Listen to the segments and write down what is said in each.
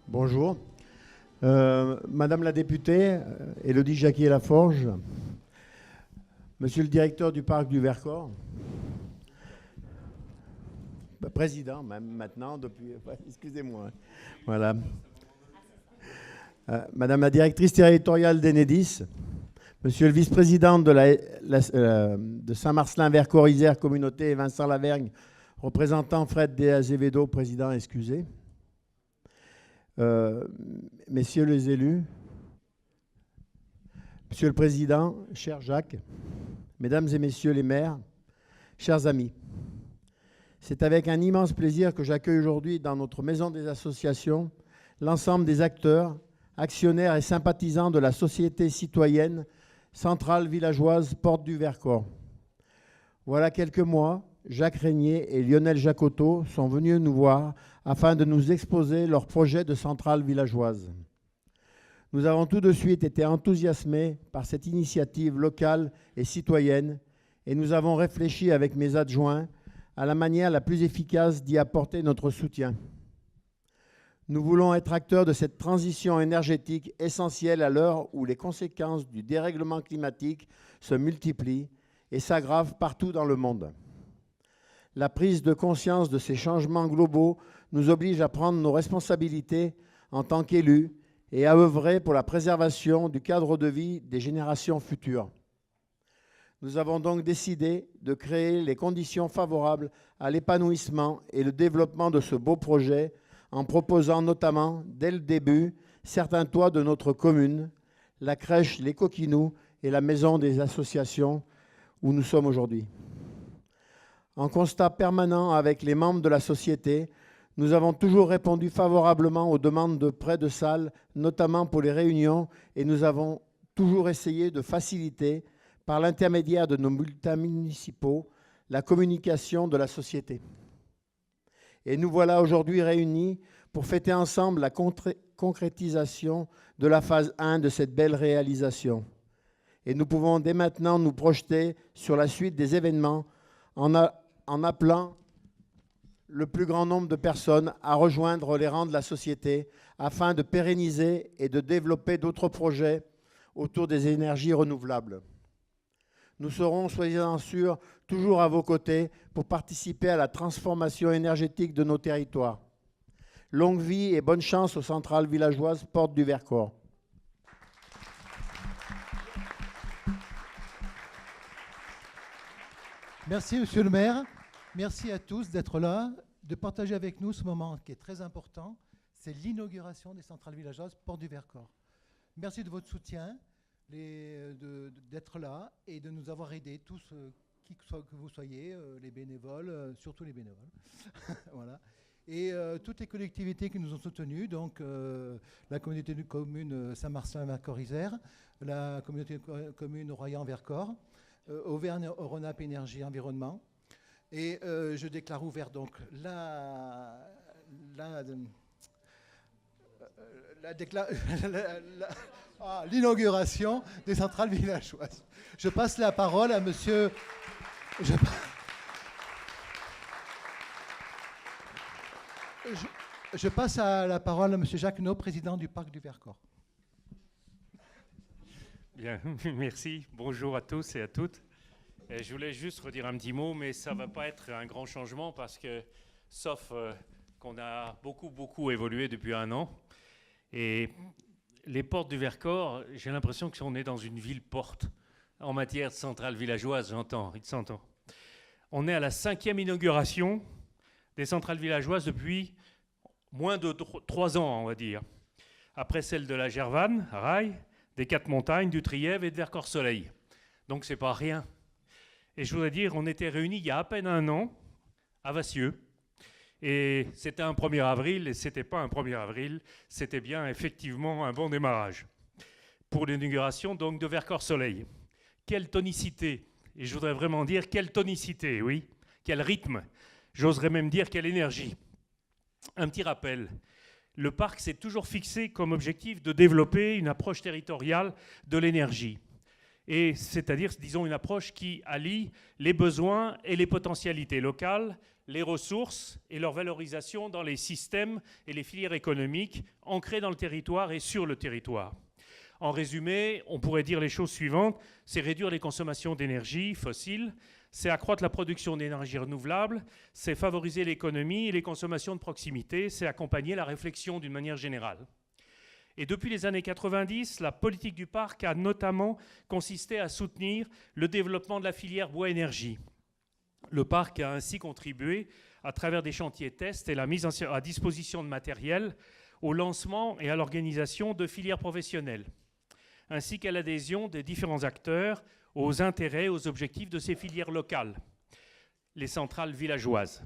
Bonjour. Madame la députée, Élodie Jacquier-Laforge, Monsieur le directeur du parc du Vercors, président même maintenant, depuis, excusez-moi, voilà. Madame la directrice territoriale d'Enedis, Monsieur le vice-président de Saint-Marcelin-Vercors-Isère Communauté, Vincent Lavergne, représentant Fred de Azevedo, président excusé. Messieurs les élus, Monsieur le Président, cher Jacques, Mesdames et Messieurs les maires, chers amis, c'est avec un immense plaisir que j'accueille aujourd'hui dans notre maison des associations l'ensemble des acteurs, actionnaires et sympathisants de la société citoyenne Centrale Villageoise Porte du Vercors. Voilà quelques mois, Jacques Régnier et Lionel Jacotto sont venus nous voir afin de nous exposer leur projet de centrale villageoise. Nous avons tout de suite été enthousiasmés par cette initiative locale et citoyenne et nous avons réfléchi avec mes adjoints à la manière la plus efficace d'y apporter notre soutien. Nous voulons être acteurs de cette transition énergétique essentielle à l'heure où les conséquences du dérèglement climatique se multiplient et s'aggravent partout dans le monde. La prise de conscience de ces changements globaux nous oblige à prendre nos responsabilités en tant qu'élus et à œuvrer pour la préservation du cadre de vie des générations futures. Nous avons donc décidé de créer les conditions favorables à l'épanouissement et le développement de ce beau projet en proposant notamment, dès le début, certains toits de notre commune, la crèche Les Coquinous et la maison des associations où nous sommes aujourd'hui. En constat permanent avec les membres de la société, nous avons toujours répondu favorablement aux demandes de prêt de salles, notamment pour les réunions, et nous avons toujours essayé de faciliter, par l'intermédiaire de nos bulletins municipaux, la communication de la société. Et nous voilà aujourd'hui réunis pour fêter ensemble la concrétisation de la phase 1 de cette belle réalisation. Et nous pouvons dès maintenant nous projeter sur la suite des événements en appelant le plus grand nombre de personnes à rejoindre les rangs de la société afin de pérenniser et de développer d'autres projets autour des énergies renouvelables. Nous serons, soyez-en sûrs, toujours à vos côtés pour participer à la transformation énergétique de nos territoires. Longue vie et bonne chance aux centrales villageoises Porte du Vercors. Merci, monsieur le maire. Merci à tous d'être là, de partager avec nous ce moment qui est très important. C'est l'inauguration des centrales villageoises Porte du Vercors. Merci de votre soutien, d'être là et de nous avoir aidés, tous, qui que vous soyez, les bénévoles, surtout les bénévoles. Voilà. Et toutes les collectivités qui nous ont soutenus, donc la communauté de communes Saint-Marcelin-Vercors-Isère, la communauté de communes Royan-Vercors, Auvergne-Rhône-Alpes Énergie Environnement. Et je déclare ouvert donc l'inauguration des centrales villageoises. Je passe la parole à monsieur... Je passe la parole à monsieur Jacques Naud, président du parc du Vercors. Bien, merci. Bonjour à tous et à toutes. Je voulais juste redire un petit mot, mais ça ne va pas être un grand changement parce que, sauf qu'on a beaucoup évolué depuis un an. Et les portes du Vercors, j'ai l'impression qu'on est dans une ville porte en matière de centrale villageoise, j'entends, il s'entend. On est à la 5e inauguration des centrales villageoises depuis moins de 3 ans, on va dire. Après celle de la Gervanne, à Rail, des Quatre-Montagnes, du Trièves et de Vercors-Soleil. Donc c'est pas rien. Et je voudrais dire, on était réunis il y a à peine un an à Vassieux. Et c'était un 1er avril, et ce n'était pas un 1er avril, c'était bien effectivement un bon démarrage. Pour l'inauguration donc de Vercors-Soleil. Quelle tonicité, et je voudrais vraiment dire quelle tonicité, oui, quel rythme, j'oserais même dire quelle énergie. Un petit rappel. Le parc s'est toujours fixé comme objectif de développer une approche territoriale de l'énergie. Et c'est-à-dire, disons, une approche qui allie les besoins et les potentialités locales, les ressources et leur valorisation dans les systèmes et les filières économiques ancrées dans le territoire et sur le territoire. En résumé, on pourrait dire les choses suivantes, c'est réduire les consommations d'énergie fossile, c'est accroître la production d'énergie renouvelable, c'est favoriser l'économie et les consommations de proximité, c'est accompagner la réflexion d'une manière générale. Et depuis les années 90, la politique du parc a notamment consisté à soutenir le développement de la filière bois-énergie. Le parc a ainsi contribué, à travers des chantiers tests et la mise à disposition de matériel, au lancement et à l'organisation de filières professionnelles, ainsi qu'à l'adhésion des différents acteurs aux intérêts, aux objectifs de ces filières locales, les centrales villageoises.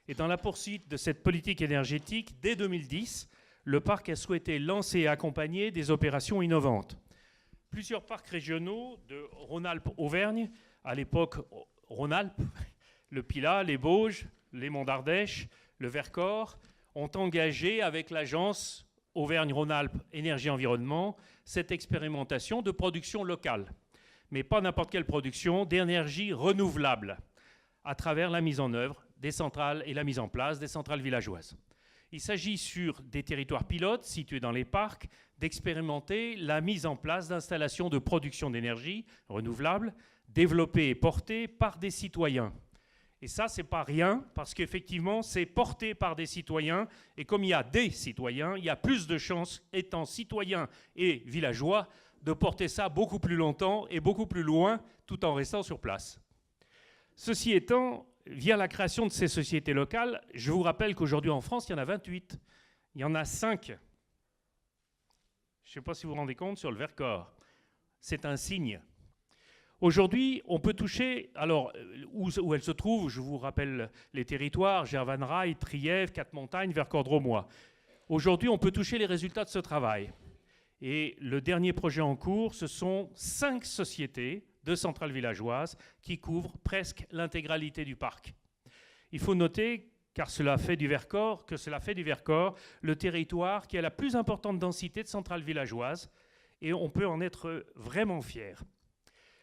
Et dans la poursuite de cette politique énergétique, dès 2010, le parc a souhaité lancer et accompagner des opérations innovantes. Plusieurs parcs régionaux de Rhône-Alpes-Auvergne, à l'époque Rhône-Alpes, le Pilat, les Bauges, les Monts d'Ardèche, le Vercors, ont engagé avec l'agence Auvergne-Rhône-Alpes Énergie-Environnement cette expérimentation de production locale, mais pas n'importe quelle production, d'énergie renouvelable, à travers la mise en œuvre des centrales et la mise en place des centrales villageoises. Il s'agit sur des territoires pilotes situés dans les parcs d'expérimenter la mise en place d'installations de production d'énergie renouvelable développées et portées par des citoyens. Et ça, c'est pas rien, parce qu'effectivement, c'est porté par des citoyens, et comme il y a des citoyens, il y a plus de chances, étant citoyens et villageois, de porter ça beaucoup plus longtemps et beaucoup plus loin, tout en restant sur place. Ceci étant, via la création de ces sociétés locales, je vous rappelle qu'aujourd'hui en France, il y en a 28. Il y en a 5. Je ne sais pas si vous vous rendez compte, sur le Vercors. C'est un signe. Aujourd'hui, on peut toucher, alors où elles se trouvent, je vous rappelle les territoires, Gervanrail, Trièves, Quatre-Montagnes, Vercors-Dromois. Aujourd'hui, on peut toucher les résultats de ce travail. Et le dernier projet en cours, ce sont 5 sociétés de centrales villageoises qui couvrent presque l'intégralité du parc. Il faut noter, car cela fait du Vercors, le territoire qui a la plus importante densité de centrales villageoises, et on peut en être vraiment fier.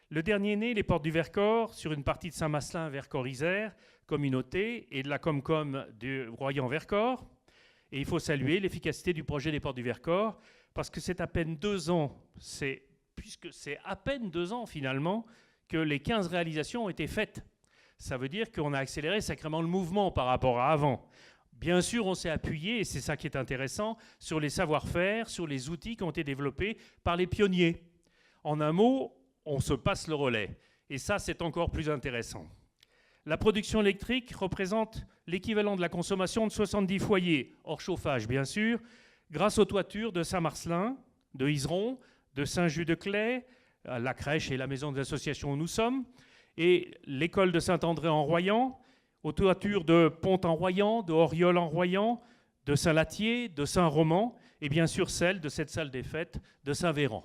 Le dernier né, les Portes du Vercors, sur une partie de Saint-Maslin, Vercors-Isère, communauté, et de la Comcom de Royan-Vercors. Et il faut saluer l'efficacité du projet des Portes du Vercors, parce que c'est à peine 2 ans, puisque c'est à peine 2 ans finalement, que les 15 réalisations ont été faites. Ça veut dire qu'on a accéléré sacrément le mouvement par rapport à avant. Bien sûr, on s'est appuyé, et c'est ça qui est intéressant, sur les savoir-faire, sur les outils qui ont été développés par les pionniers. En un mot, on se passe le relais. Et ça, c'est encore plus intéressant. La production électrique représente l'équivalent de la consommation de 70 foyers, hors chauffage bien sûr, grâce aux toitures de Saint-Marcelin, de Iseron, de Saint-Just-de-Claye, la crèche et la maison des associations où nous sommes, et l'école de Saint-André en Royan, aux toitures de Pont-en-Royan, de Auriol en Royan, de Saint-Latier, de Saint-Roman, et bien sûr celle de cette salle des fêtes de Saint-Véran.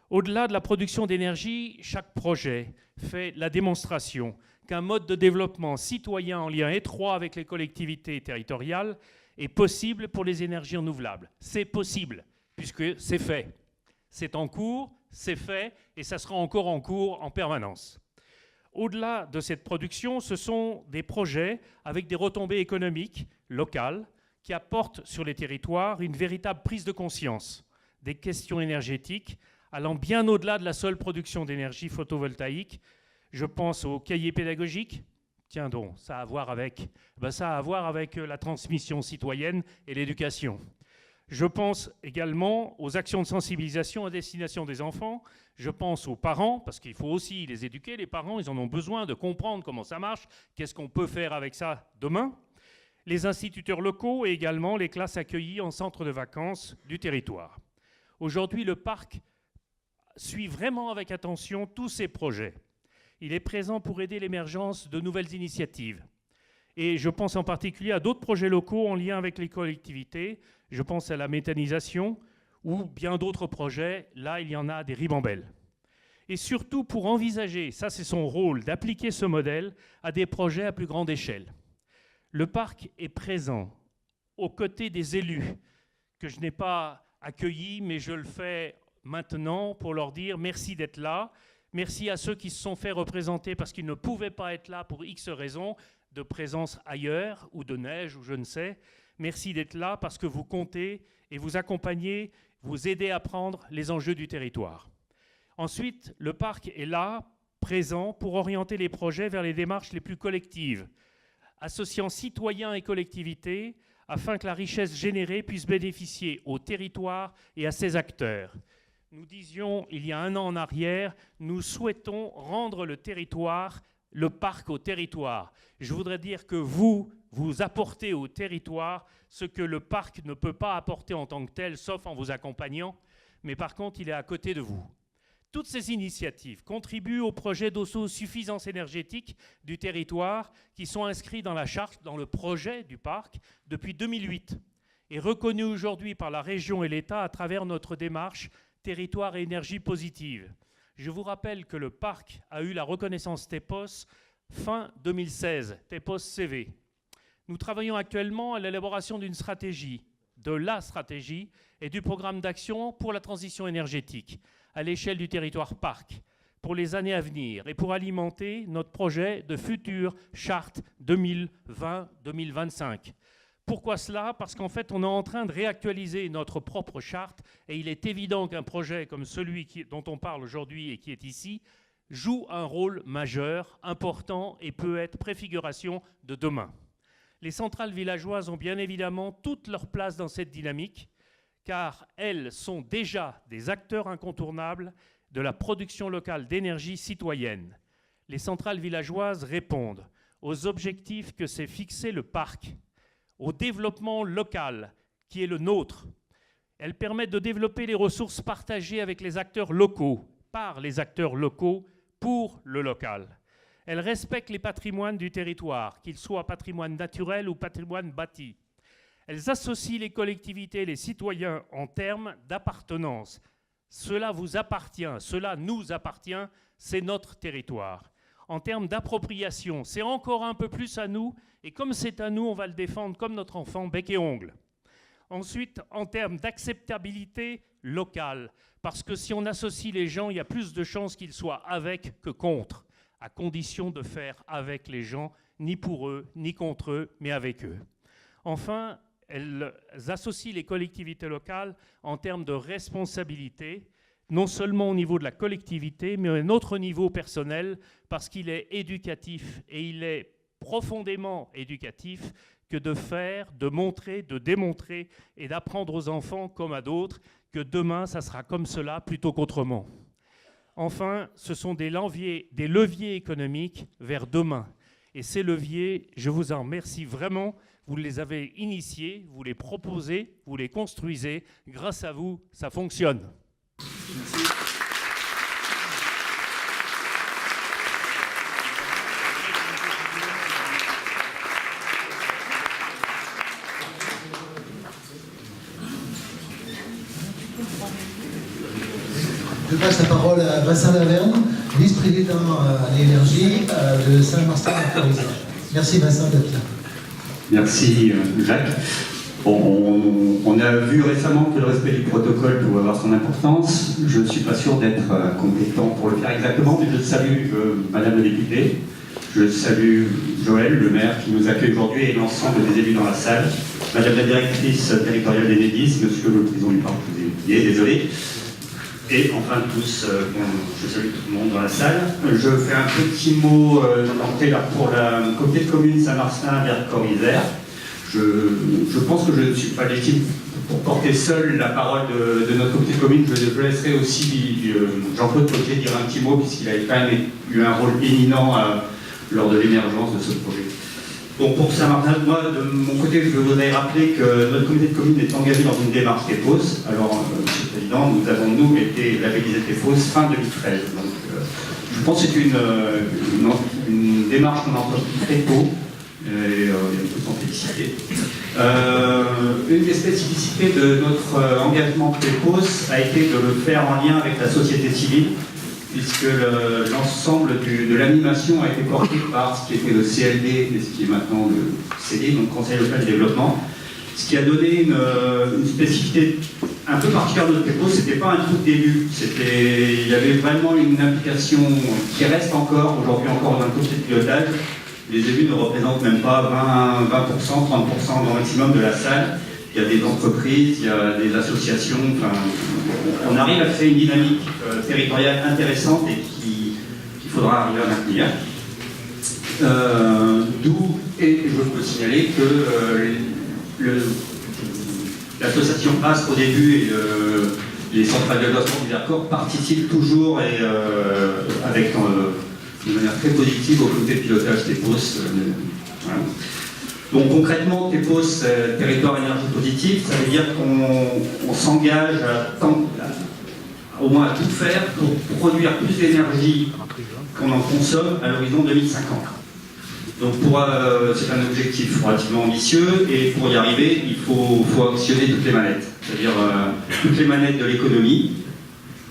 Au-delà de la production d'énergie, chaque projet fait la démonstration qu'un mode de développement citoyen en lien étroit avec les collectivités territoriales est possible pour les énergies renouvelables. C'est possible, puisque c'est fait. C'est en cours, c'est fait, et ça sera encore en cours en permanence. Au-delà de cette production, ce sont des projets avec des retombées économiques locales qui apportent sur les territoires une véritable prise de conscience des questions énergétiques allant bien au-delà de la seule production d'énergie photovoltaïque. Je pense aux cahiers pédagogiques. Tiens donc, ça a à voir avec la transmission citoyenne et l'éducation. Je pense également aux actions de sensibilisation à destination des enfants. Je pense aux parents, parce qu'il faut aussi les éduquer. Les parents, ils en ont besoin de comprendre comment ça marche, qu'est-ce qu'on peut faire avec ça demain. Les instituteurs locaux et également les classes accueillies en centre de vacances du territoire. Aujourd'hui, le parc suit vraiment avec attention tous ces projets. Il est présent pour aider l'émergence de nouvelles initiatives. Et je pense en particulier à d'autres projets locaux en lien avec les collectivités. Je pense à la méthanisation ou bien d'autres projets. Là, il y en a des ribambelles. Et surtout pour envisager, ça c'est son rôle, d'appliquer ce modèle à des projets à plus grande échelle. Le parc est présent aux côtés des élus que je n'ai pas accueillis, mais je le fais maintenant pour leur dire merci d'être là. Merci à ceux qui se sont fait représenter parce qu'ils ne pouvaient pas être là pour X raisons, de présence ailleurs, ou de neige, ou je ne sais. Merci d'être là parce que vous comptez et vous accompagnez, vous aidez à prendre les enjeux du territoire. Ensuite, le parc est là, présent, pour orienter les projets vers les démarches les plus collectives, associant citoyens et collectivités afin que la richesse générée puisse bénéficier au territoire et à ses acteurs. Nous disions il y a 1 an en arrière, nous souhaitons rendre le territoire, le parc au territoire. Je voudrais dire que vous apportez au territoire ce que le parc ne peut pas apporter en tant que tel, sauf en vous accompagnant, mais par contre, il est à côté de vous. Toutes ces initiatives contribuent au projet d'autosuffisance énergétique du territoire qui sont inscrits dans la charte, dans le projet du parc depuis 2008 et reconnus aujourd'hui par la région et l'État à travers notre démarche Territoire et énergie positive. Je vous rappelle que le parc a eu la reconnaissance TEPOS fin 2016, TEPOS CV. Nous travaillons actuellement à l'élaboration d'une stratégie, de la stratégie et du programme d'action pour la transition énergétique à l'échelle du territoire parc pour les années à venir et pour alimenter notre projet de future charte 2020-2025. Pourquoi cela? Parce qu'en fait, on est en train de réactualiser notre propre charte et il est évident qu'un projet comme celui dont on parle aujourd'hui et qui est ici joue un rôle majeur, important et peut être préfiguration de demain. Les centrales villageoises ont bien évidemment toute leur place dans cette dynamique car elles sont déjà des acteurs incontournables de la production locale d'énergie citoyenne. Les centrales villageoises répondent aux objectifs que s'est fixé le parc, au développement local qui est le nôtre. Elles permettent de développer les ressources partagées avec les acteurs locaux, par les acteurs locaux, pour le local. Elles respectent les patrimoines du territoire, qu'ils soient patrimoine naturel ou patrimoine bâti. Elles associent les collectivités et les citoyens en termes d'appartenance. Cela vous appartient, cela nous appartient, c'est notre territoire. En termes d'appropriation, c'est encore un peu plus à nous, et comme c'est à nous, on va le défendre comme notre enfant, bec et ongle. Ensuite, en termes d'acceptabilité locale, parce que si on associe les gens, il y a plus de chances qu'ils soient avec que contre, à condition de faire avec les gens, ni pour eux, ni contre eux, mais avec eux. Enfin, elles associent les collectivités locales en termes de responsabilité, non seulement au niveau de la collectivité, mais à un autre niveau personnel, parce qu'il est éducatif et il est profondément éducatif que de faire, de montrer, de démontrer et d'apprendre aux enfants comme à d'autres que demain, ça sera comme cela plutôt qu'autrement. Enfin, ce sont des leviers économiques vers demain. Et ces leviers, je vous en remercie vraiment. Vous les avez initiés, vous les proposez, vous les construisez. Grâce à vous, ça fonctionne. Merci. Je passe la parole à Vincent Laverne, vice-président à l'énergie de Saint-Martin-la-Forêt. Merci Vincent d'être là. Merci Jacques. Bon, on a vu récemment que le respect du protocole pouvait avoir son importance. Je ne suis pas sûr d'être compétent pour le faire exactement, mais je salue Madame la députée, je salue Joël, le maire qui nous accueille aujourd'hui et l'ensemble des élus dans la salle, Madame la directrice territoriale d'Enedis, Monsieur le président du parc, je vous ai oublié, désolé. Et enfin tous, je salue tout le monde dans la salle. Je fais un petit mot d'entrée là pour la communauté de communes Saint-Martin-Vercors-Isère. Je pense que je ne suis pas légitime pour porter seul la parole de notre communauté de communes. Je laisserai aussi Jean-Claude Potier dire un petit mot puisqu'il a quand même eu un rôle éminent lors de l'émergence de ce projet. Bon, pour Saint-Martin, moi, de mon côté, je voudrais rappeler que notre communauté de communes est engagée dans une démarche TEPOS. Alors, Monsieur le Président, nous avons, été labellisés TEPOS fin 2013. Donc, je pense que c'est une démarche qu'on a entreprise très tôt, et on peut s'en féliciter. Une des spécificités de notre engagement TEPOS a été de le faire en lien avec la société civile, puisque l'ensemble de l'animation a été porté par ce qui était le CLD et ce qui est maintenant le CD, donc Conseil local de développement, ce qui a donné une spécificité un peu particulière de notre TEPOS. C'était pas un truc début, il y avait vraiment une implication qui reste encore, aujourd'hui encore dans le comité de pilotage, Les élus ne représentent même pas 20%, 30% au maximum de la salle. Il y a des entreprises, il y a des associations. Enfin, on arrive à créer une dynamique territoriale intéressante et qu'il faudra arriver à maintenir. Et je peux signaler que l'association ASP au début et les centrales de développement du Vercors participent toujours et de manière très positive au comité de pilotage TEPOS. Voilà. Donc concrètement, TEPOS, territoire énergie positive, ça veut dire qu'on s'engage au moins à tout faire pour produire plus d'énergie qu'on en consomme à l'horizon 2050. Donc c'est un objectif relativement ambitieux et pour y arriver, il faut actionner toutes les manettes, c'est-à-dire toutes les manettes de l'économie,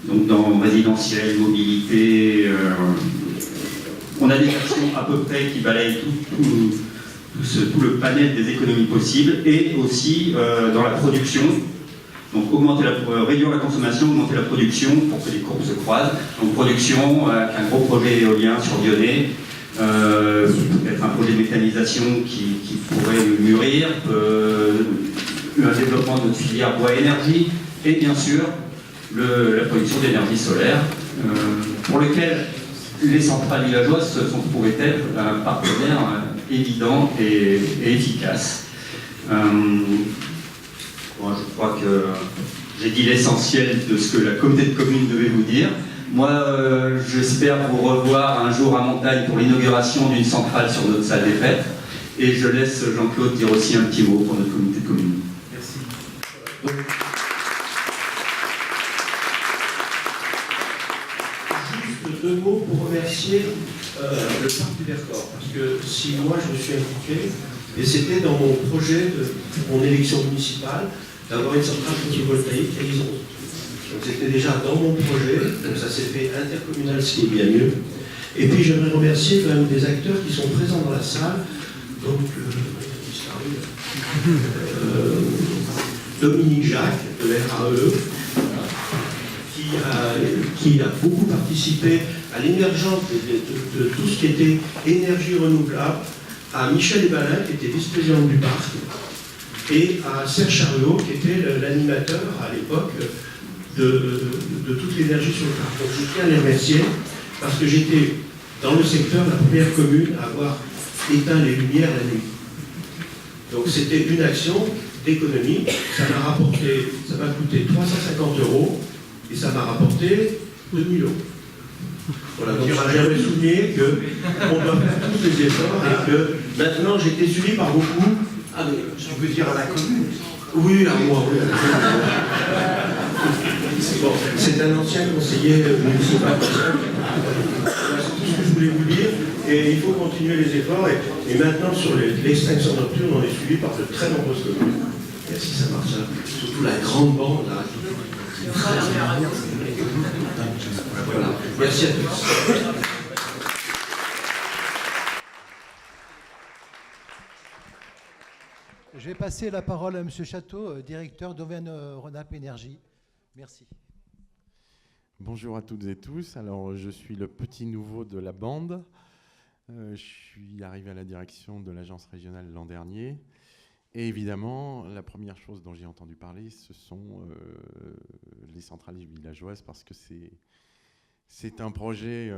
donc dans résidentiel, mobilité. On a des actions à peu près qui balayent tout le panel des économies possibles et aussi dans la production. Donc réduire la consommation, augmenter la production pour que les courbes se croisent. Donc production avec un gros projet éolien sur Lyonnais. Peut-être un projet de méthanisation qui pourrait mûrir, un développement de notre filière bois-énergie, et bien sûr la production d'énergie solaire, pour lequel les centrales villageoises se sont trouvées être un partenaire évident et efficace. Je crois que j'ai dit l'essentiel de ce que la communauté de communes devait vous dire. Moi, j'espère vous revoir un jour à Montagne pour l'inauguration d'une centrale sur notre salle des fêtes. Et je laisse Jean-Claude dire aussi un petit mot pour notre communauté de communes. Merci. Juste deux mots pour remercier le parc du Vercors. Parce que si moi je me suis impliqué, et c'était dans mon projet de mon élection municipale, d'avoir une centrale photovoltaïque à Ison. Donc c'était déjà dans mon projet, donc ça s'est fait intercommunal, ce qui est bien mieux. Et puis j'aimerais remercier quand même des acteurs qui sont présents dans la salle, donc Dominique Jacques de l'RAE, qui a beaucoup participé à l'émergence de tout ce qui était énergie renouvelable, à Michel Ebalin, qui était vice-président du parc, et à Serge Chariot, qui était l'animateur à l'époque de toute l'énergie sur le parc. Donc je tiens à les remercier parce que j'étais dans le secteur la première commune à avoir éteint les lumières la nuit. Donc c'était une action d'économie. Ça m'a coûté 350 € et ça m'a rapporté 2000 €. Voilà, donc j'aimerais souligner qu'on doit faire tous les efforts et que maintenant j'ai été suivi par beaucoup. Ah, mais tu veux dire à la commune? Oui, à moi, oui. Bon, c'est un ancien conseiller municipal. Voilà, c'est tout ce que je voulais vous dire. Et il faut continuer les efforts. Et maintenant, sur l'extinction nocturne, on est suivi par de très nombreuses communes. Merci, ça marche. Surtout la grande bande, là. Voilà. Merci à tous. Je vais passer la parole à M. Château, directeur d'Auvergne-Rhône-Alpes Énergie. Merci. Bonjour à toutes et tous. Alors, je suis le petit nouveau de la bande. Je suis arrivé à la direction de l'agence régionale l'an dernier. Et évidemment, la première chose dont j'ai entendu parler, ce sont les centrales villageoises, parce que c'est un projet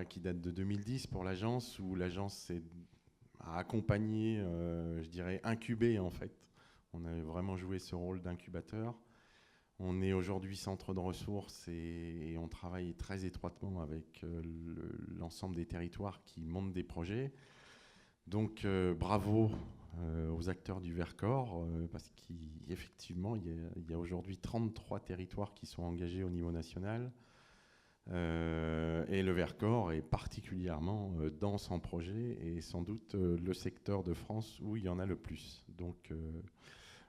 qui date de 2010 pour l'agence, où l'agence a accompagné, je dirais, incubé en fait. On a vraiment joué ce rôle d'incubateur. On est aujourd'hui centre de ressources et on travaille très étroitement avec l'ensemble des territoires qui montent des projets. Donc bravo aux acteurs du Vercors, parce qu'effectivement, il y a aujourd'hui 33 territoires qui sont engagés au niveau national. Et le Vercors est particulièrement dense en projet et sans doute le secteur de France où il y en a le plus. Donc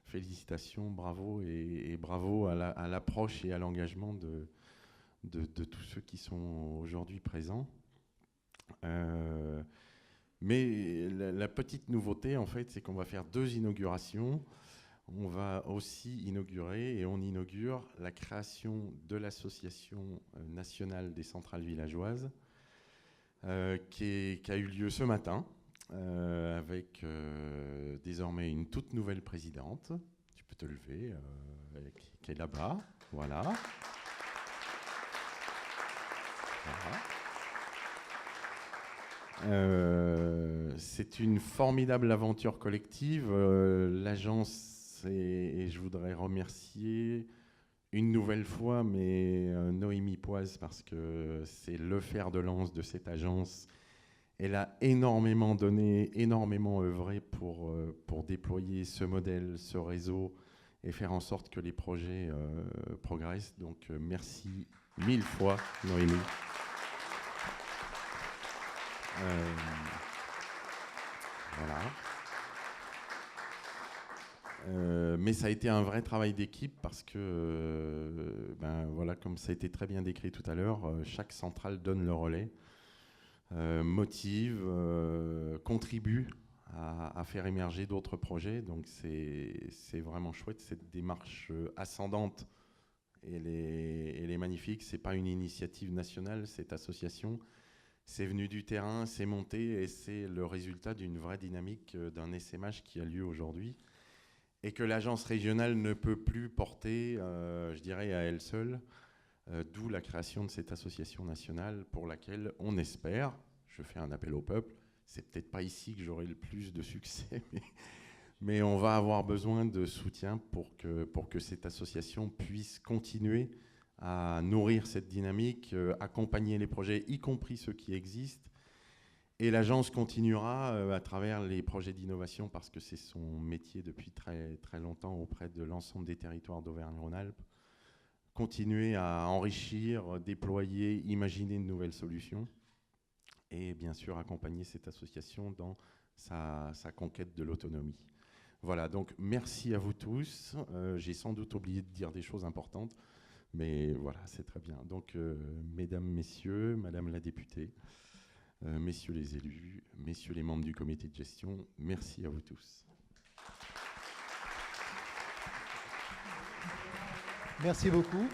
félicitations, bravo et bravo à l'approche et à l'engagement de tous ceux qui sont aujourd'hui présents. Mais la petite nouveauté, en fait, c'est qu'on va faire 2 inaugurations. On va aussi inaugurer, et on inaugure la création de l'Association nationale des centrales villageoises, qui a eu lieu ce matin, avec désormais une toute nouvelle présidente. Tu peux te lever, qui est là-bas. Voilà. C'est une formidable aventure collective. L'agence, et je voudrais remercier une nouvelle fois Noémie Poise, parce que c'est le fer de lance de cette agence. Elle a énormément donné, énormément œuvré pour déployer ce modèle, ce réseau, et faire en sorte que les projets progressent. Donc merci 1000 fois, Noémie. Voilà. Mais ça a été un vrai travail d'équipe, parce que, voilà, comme ça a été très bien décrit tout à l'heure, chaque centrale donne le relais, motive, contribue à faire émerger d'autres projets. Donc c'est vraiment chouette, cette démarche ascendante. Elle est magnifique. C'est pas une initiative nationale, cette association. C'est venu du terrain, c'est monté, et c'est le résultat d'une vraie dynamique d'un SMH qui a lieu aujourd'hui, et que l'agence régionale ne peut plus porter, je dirais, à elle seule, d'où la création de cette association nationale, pour laquelle on espère, je fais un appel au peuple, c'est peut-être pas ici que j'aurai le plus de succès, mais on va avoir besoin de soutien pour que cette association puisse continuer à nourrir cette dynamique, accompagner les projets, y compris ceux qui existent. Et l'agence continuera à travers les projets d'innovation, parce que c'est son métier depuis très, très longtemps auprès de l'ensemble des territoires d'Auvergne-Rhône-Alpes. Continuer à enrichir, déployer, imaginer de nouvelles solutions, et bien sûr accompagner cette association dans sa conquête de l'autonomie. Voilà, donc merci à vous tous. J'ai sans doute oublié de dire des choses importantes, mais voilà, c'est très bien. Donc, mesdames, messieurs, madame la députée, messieurs les élus, messieurs les membres du comité de gestion, merci à vous tous. Merci beaucoup.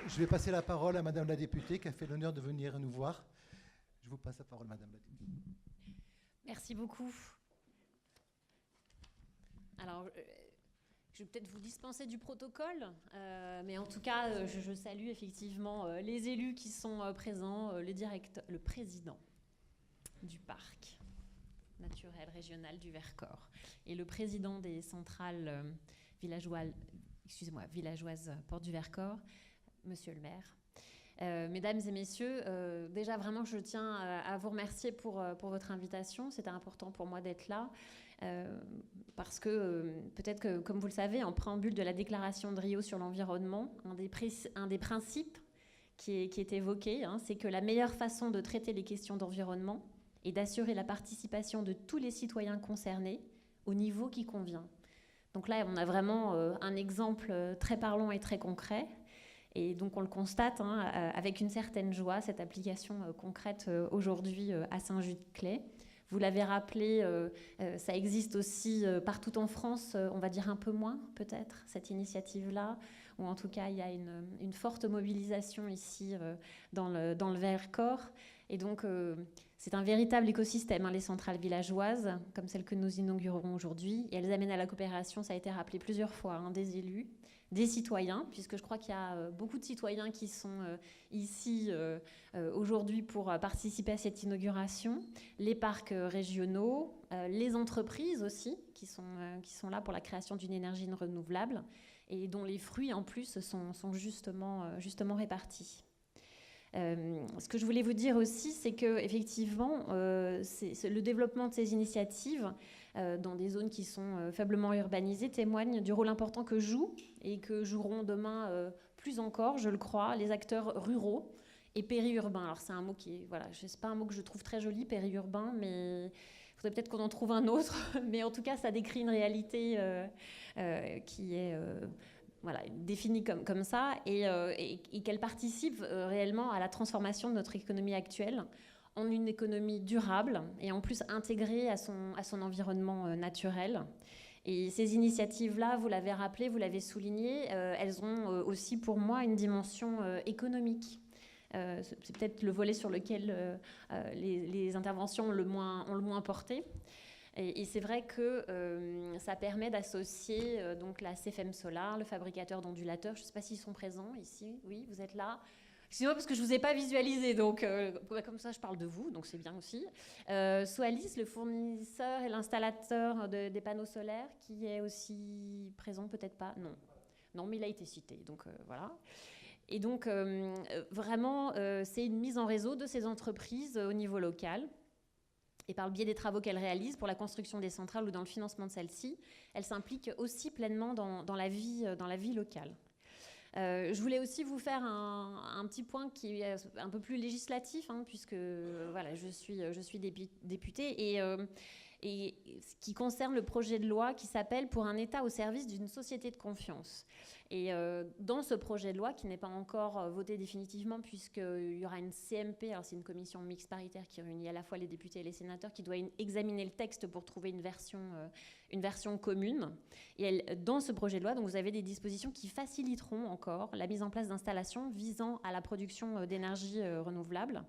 Je vais passer la parole à madame la députée qui a fait l'honneur de venir nous voir. Je vous passe la parole, madame la députée. Merci beaucoup. Alors, je vais peut-être vous dispenser du protocole, mais en tout cas, je salue effectivement les élus qui sont présents, le président du parc naturel régional du Vercors et le président des centrales villageoises Porte du Vercors, monsieur le maire. Mesdames et messieurs, déjà vraiment je tiens à vous remercier pour votre invitation. C'était important pour moi d'être là. Parce que peut-être que, comme vous le savez, en préambule de la déclaration de Rio sur l'environnement, un des principes qui est évoqué, c'est que la meilleure façon de traiter les questions d'environnement est d'assurer la participation de tous les citoyens concernés au niveau qui convient. Donc là, on a vraiment un exemple très parlant et très concret. Et donc on le constate avec une certaine joie, cette application concrète aujourd'hui à Saint-Just-de-Claye. Vous l'avez rappelé, ça existe aussi partout en France, on va dire un peu moins peut-être, cette initiative-là, ou en tout cas il y a une forte mobilisation ici dans le Vercors. Et donc c'est un véritable écosystème, les centrales villageoises, comme celle que nous inaugurerons aujourd'hui. Et elles amènent à la coopération, ça a été rappelé plusieurs fois, des élus, des citoyens, puisque je crois qu'il y a beaucoup de citoyens qui sont ici aujourd'hui pour participer à cette inauguration, les parcs régionaux, les entreprises aussi, qui sont là pour la création d'une énergie renouvelable et dont les fruits en plus sont justement répartis. Ce que je voulais vous dire aussi, c'est qu'effectivement, le développement de ces initiatives dans des zones qui sont faiblement urbanisées témoigne du rôle important que jouent et que joueront demain plus encore, je le crois, les acteurs ruraux et périurbains. Alors c'est un mot c'est pas un mot que je trouve très joli, périurbain, mais il faudrait peut-être qu'on en trouve un autre. Mais en tout cas, ça décrit une réalité qui est définie comme ça et qu'elle participe réellement à la transformation de notre économie actuelle en une économie durable et en plus intégrée à son environnement naturel. Et ces initiatives-là, vous l'avez rappelé, vous l'avez souligné, elles ont aussi pour moi une dimension économique. C'est peut-être le volet sur lequel les interventions ont le moins porté. Et c'est vrai que ça permet d'associer donc la CFM Solar, le fabricateur d'ondulateurs. Je ne sais pas s'ils sont présents ici. Oui, vous êtes là. Excusez-moi parce que je ne vous ai pas visualisé, donc comme ça je parle de vous, donc c'est bien aussi. Soalis, le fournisseur et l'installateur des panneaux solaires, qui est aussi présent, peut-être pas. Non, mais il a été cité, donc voilà. Et donc vraiment, c'est une mise en réseau de ces entreprises au niveau local. Et par le biais des travaux qu'elle réalise pour la construction des centrales ou dans le financement de celles-ci, elle s'implique aussi pleinement dans la vie locale. Je voulais aussi vous faire un petit point qui est un peu plus législatif, hein, puisque voilà, je suis députée, et ce qui concerne le projet de loi qui s'appelle « Pour un État au service d'une société de confiance ». Et dans ce projet de loi, qui n'est pas encore voté définitivement, puisqu'il y aura une CMP, alors c'est une commission mixte paritaire qui réunit à la fois les députés et les sénateurs, qui doit examiner le texte pour trouver une version commune. Et dans ce projet de loi, donc, vous avez des dispositions qui faciliteront encore la mise en place d'installations visant à la production d'énergie renouvelable.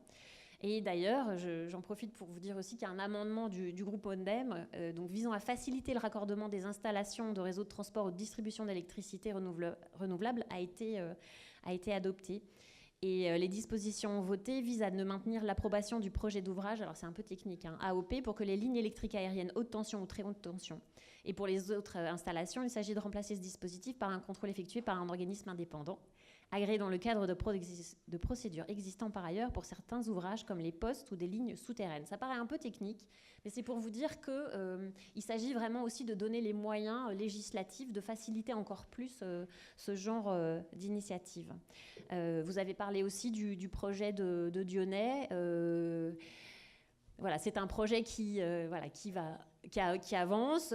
Et d'ailleurs, j'en profite pour vous dire aussi qu'il y a un amendement du groupe ONDEM donc visant à faciliter le raccordement des installations de réseaux de transport ou de distribution d'électricité renouvelable a été adopté. Et les dispositions votées visent à ne maintenir l'approbation du projet d'ouvrage, alors c'est un peu technique, hein, AOP, pour que les lignes électriques aériennes haute tension ou très haute tension. Et pour les autres installations, il s'agit de remplacer ce dispositif par un contrôle effectué par un organisme indépendant, agréé dans le cadre de procédures existant par ailleurs pour certains ouvrages comme les postes ou des lignes souterraines. Ça paraît un peu technique, mais c'est pour vous dire qu'il s'agit vraiment aussi de donner les moyens législatifs de faciliter encore plus ce genre d'initiative. Vous avez parlé aussi du projet de Dionnet. Voilà, c'est un projet qui avance.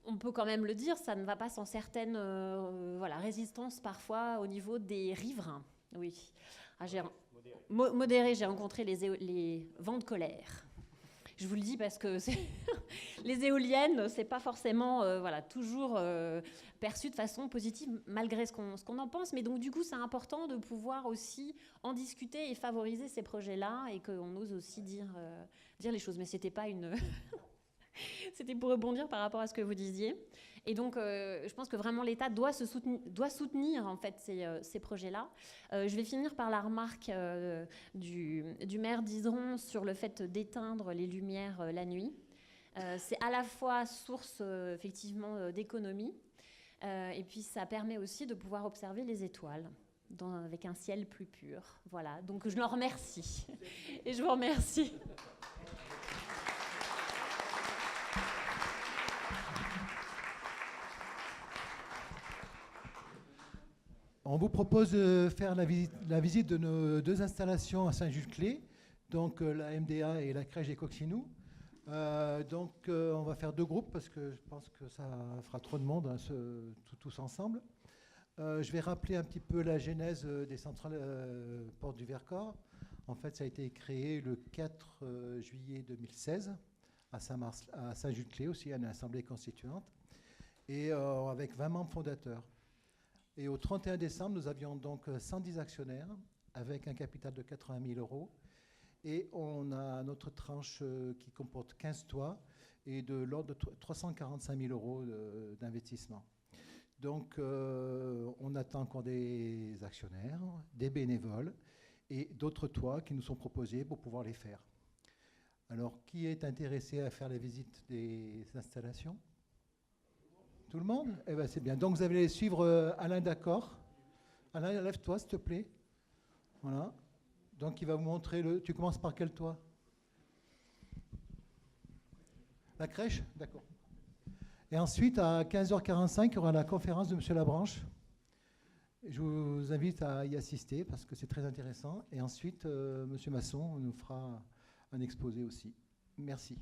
On peut quand même le dire, ça ne va pas sans certaines résistances parfois au niveau des riverains. Oui. Modéré, j'ai rencontré les vents de colère. Je vous le dis parce que les éoliennes, c'est pas forcément toujours perçu de façon positive malgré ce qu'on en pense. Mais donc du coup, c'est important de pouvoir aussi en discuter et favoriser ces projets-là et qu'on ose aussi dire les choses. Mais c'était pas une... C'était pour rebondir par rapport à ce que vous disiez. Et donc, je pense que vraiment l'État doit soutenir en fait ces projets-là. Je vais finir par la remarque du maire d'Iseron sur le fait d'éteindre les lumières la nuit. C'est à la fois source effectivement d'économie, et puis ça permet aussi de pouvoir observer les étoiles avec un ciel plus pur. Voilà, donc je le remercie. Et je vous remercie. On vous propose de faire la visite de nos deux installations à Saint-Just-Clé, donc la MDA et la crèche des Coccinous. On va faire deux groupes parce que je pense que ça fera trop de monde, hein, tous ensemble. Je vais rappeler un petit peu la genèse des centrales Porte du Vercors. En fait, ça a été créé le 4 juillet 2016 à Saint-Just-Clé aussi, à une assemblée constituante, et avec 20 membres fondateurs. Et au 31 décembre, nous avions donc 110 actionnaires avec un capital de 80 000 euros. Et on a notre tranche qui comporte 15 toits et de l'ordre de 345 000 euros d'investissement. Donc, on attend encore des actionnaires, des bénévoles et d'autres toits qui nous sont proposés pour pouvoir les faire. Alors, qui est intéressé à faire la visite des installations ? Tout le monde ? Eh bien, c'est bien. Donc, vous allez suivre Alain D'accord. Alain, lève-toi, s'il te plaît. Voilà. Donc, il va vous montrer le... Tu commences par quel toit ? La crèche ? D'accord. Et ensuite, à 15h45, il y aura la conférence de M. Labranche. Je vous invite à y assister parce que c'est très intéressant. Et ensuite, M. Masson nous fera un exposé aussi. Merci.